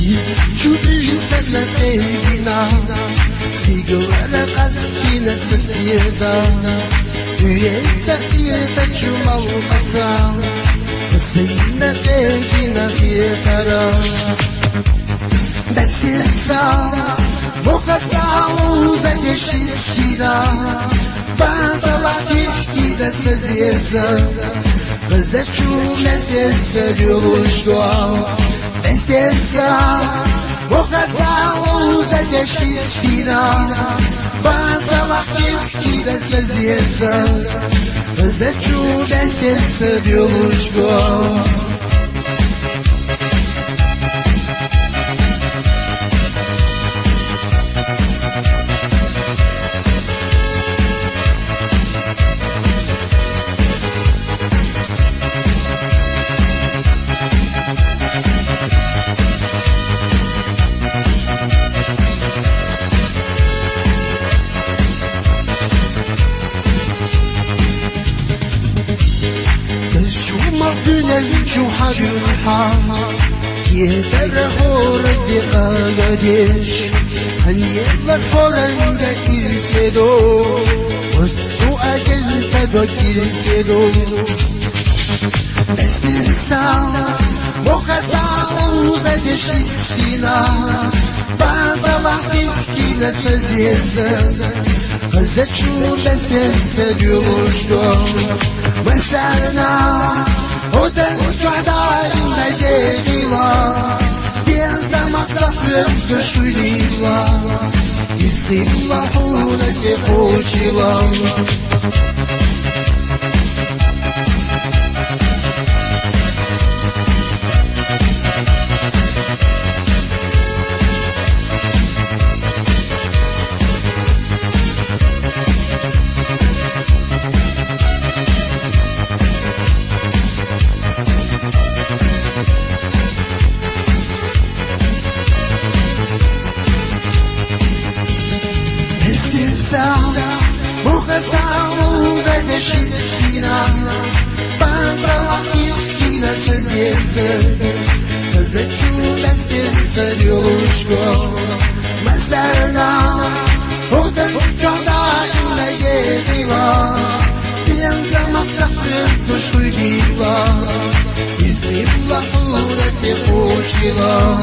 Чудишь на эйдина, стигла на спина соседа. Üyeyse yerde çuval olmasa, Hüseyin'e eydine bir tara. Ben silsam, bu kadar uzağa şiskina, Bazı vakit gide seziyse, Kıza çume sezse yoluştuğa. Ben silsam, bu kadar uzağa şiskina, Bazı vakit gide seziyse, Kıza çume sezse yoluştuğa. Dünencu harha Yeter hordi ağadiş Haniyetler horanga irsedo Vastu agel pedo irsedo Bestirsa Bokaza uzadeş istina Bazı vakit gile seziyse Kızaçu beselse yoluştu Mesela Oden uçadağında geliyor Bir zaman saklıp düşürüyor İstillahuna de uçuyor Bu kadar uzadeş istina Bazı vakit yine seziyse Kızaçu bestirse yoluştu Mesela Odan uçadağında geliyor Bir zaman saklıp düşürüyor İstillahuna de uçuyor